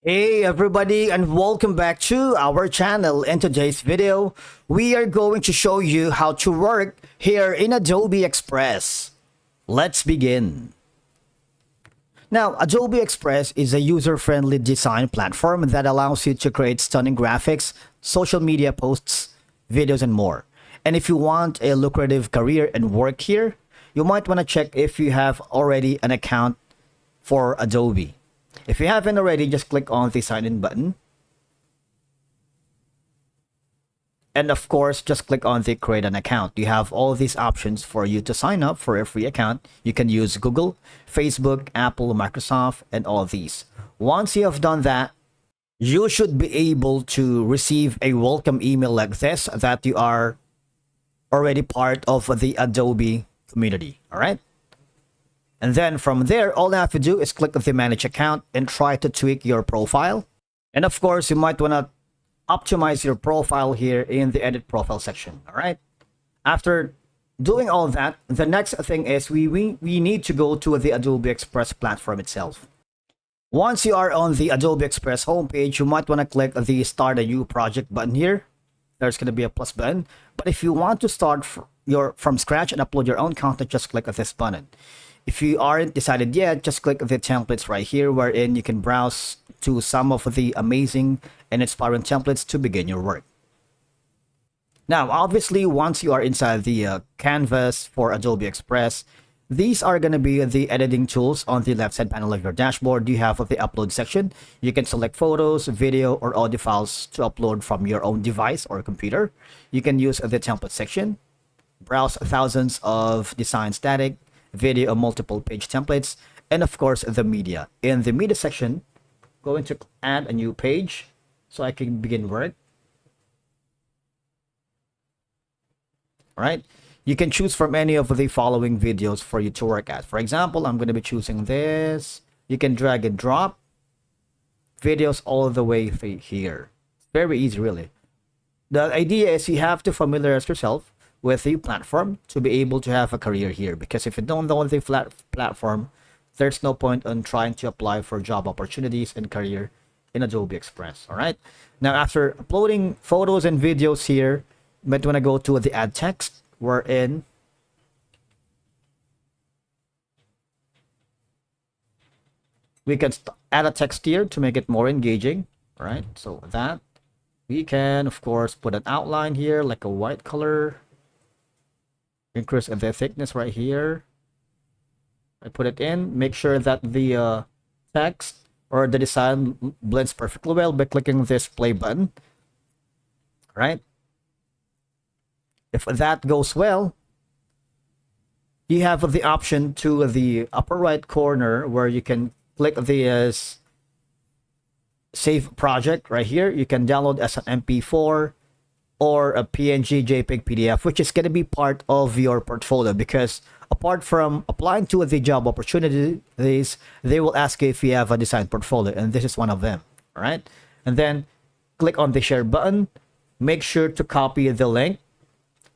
Hey everybody, and welcome back to our channel. In today's video, we are going to show you how to work here in Adobe Express. Let's begin. Now, Adobe Express is a user-friendly design platform that allows you to create stunning graphics, social media posts, videos, and more. And if you want a lucrative career and work here, you might want to check if you have already an account for Adobe. If you haven't already, just click on the sign in button. And of course, just click on the create an account. You have all these options for you to sign up for a free account. You can use Google, Facebook, Apple, Microsoft, and all of these. Once you have done that, you should be able to receive a welcome email like this that you are already part of the Adobe community. All right. And then from there, all you have to do is click the manage account and try to tweak your profile. And of course, you might want to optimize your profile here in the edit profile section. All right. After doing all that, the next thing is we need to go to the Adobe Express platform itself. Once you are on the Adobe Express homepage, you might want to click the start a new project button here. There's going to be a plus button. But if you want to start from scratch and upload your own content, just click this button. If you aren't decided yet, just click the templates right here, wherein you can browse to some of the amazing and inspiring templates to begin your work. Now, obviously, once you are inside the canvas for Adobe Express, these are going to be the editing tools on the left side panel of your dashboard. You have the upload section. You can select photos, video, or audio files to upload from your own device or computer. You can use the template section, browse thousands of design static, video or multiple page templates, and of course the media. In the media section, going to add a new page so I can begin work. All right, you can choose from any of the following videos for you to work at. For example, I'm going to be choosing this. You can drag and drop videos all the way through here. Very easy, really. The idea is you have to familiarize yourself with the platform to be able to have a career here, because if you don't know the platform, there's no point on trying to apply for job opportunities and career in Adobe Express. All right, now after uploading photos and videos here, you might want to go to the add text, wherein we can add a text here to make it more engaging. All right, so that we can of course put an outline here like a white color. Increase the thickness right here. I put it in. Make sure that the text or the design blends perfectly well by clicking this play button. Right? If that goes well, you have the option to the upper right corner where you can click the save project right here. You can download as an MP4 or a PNG, JPEG, PDF, which is going to be part of your portfolio, because apart from applying to the job opportunities, they will ask you if you have a design portfolio, and this is one of them. All right, and then click on the share button. Make sure to copy the link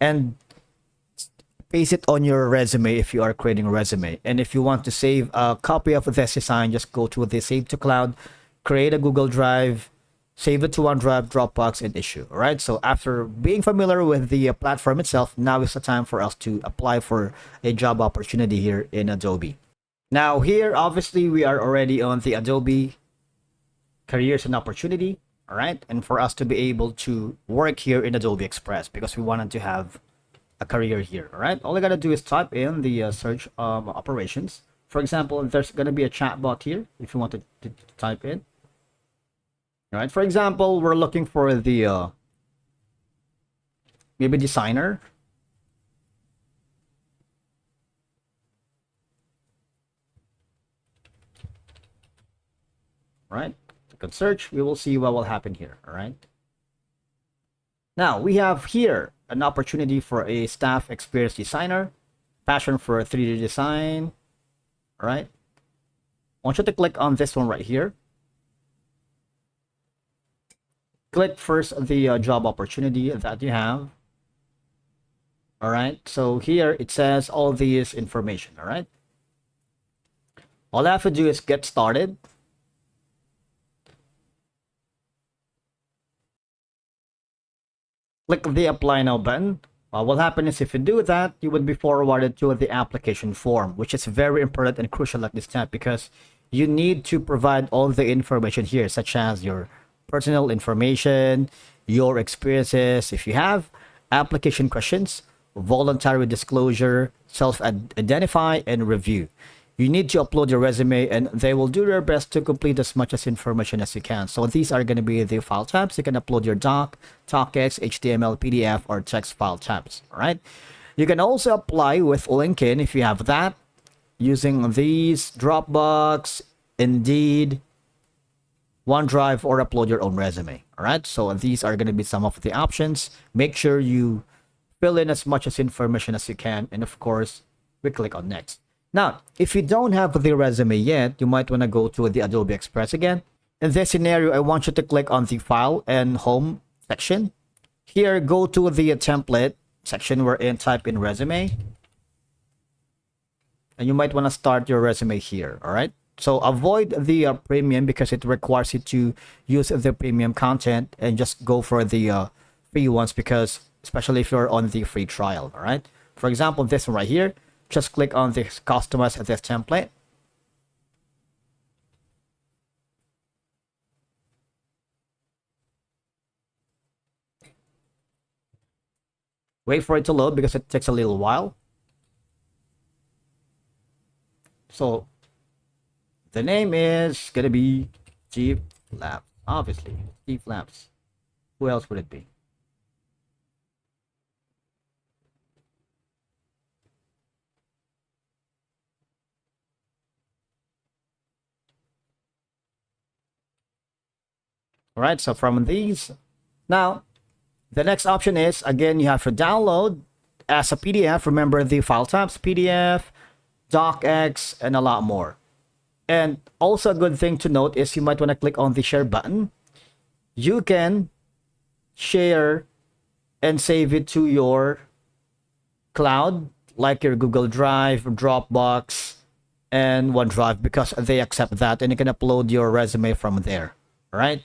and paste it on your resume if you are creating a resume. And if you want to save a copy of this design, just go to the Save to Cloud, create a Google Drive, save it to OneDrive, Dropbox, and issue. All right. So after being familiar with the platform itself, now is the time for us to apply for a job opportunity here in Adobe. Now here, obviously, we are already on the Adobe Careers and Opportunity. All right. And for us to be able to work here in Adobe Express, because we wanted to have a career here. All right. All I got to do is type in the search operations. For example, there's going to be a chat bot here if you want to type in. All right, for example, we're looking for the maybe designer. All right, click on search. We will see what will happen here. All right. Now we have here an opportunity for a staff experienced designer, passion for 3D design. All right. I want you to click on this one right here. Click first the job opportunity that you have. All right, so here it says all these information. All right, all I have to do is get started. Click the apply now button. What happens is if you do that, you would be forwarded to the application form, which is very important and crucial at this step because you need to provide all the information here, such as your personal information, your experiences, if you have, application questions, voluntary disclosure, self-identify, and review. You need to upload your resume and they will do their best to complete as much as information as you can. So these are going to be the file types. You can upload your doc, TalkX, HTML, PDF, or text file types. All right. You can also apply with LinkedIn if you have that using these Dropbox, Indeed, OneDrive, or upload your own resume. All right. So these are going to be some of the options. Make sure you fill in as much as information as you can. And of course, we click on next. Now, if you don't have the resume yet, you might want to go to the Adobe Express again. In this scenario, I want you to click on the File and Home section. Here, go to the template section wherein type in resume. And you might want to start your resume here, all right? So avoid the premium because it requires you to use the premium content and just go for the free ones because especially if you're on the free trial, all right? For example, this one right here. Just click on this customize this template. Wait for it to load because it takes a little while. So the name is gonna be Chief Labs, obviously. Chief Labs. Who else would it be? All right, so from these, now the next option is again you have to download as a PDF. Remember the file types: PDF, DocX, and a lot more. And also a good thing to note is you might want to click on the share button. You can share and save it to your cloud, like your Google Drive, Dropbox, and OneDrive because they accept that, and you can upload your resume from there. All right.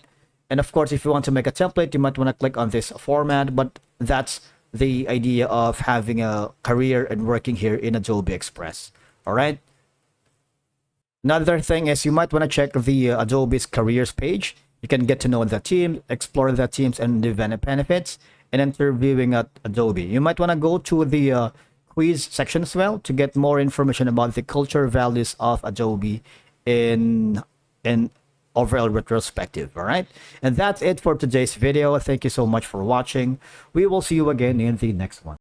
And of course, if you want to make a template, you might want to click on this format, but that's the idea of having a career and working here in Adobe Express. All right. Another thing is you might want to check the Adobe's careers page. You can get to know the team, explore the teams and the benefits, and interviewing at Adobe. You might want to go to the quiz section as well to get more information about the culture values of Adobe in overall retrospective. All right, and that's it for today's video. Thank you so much for watching. We will see you again in the next one.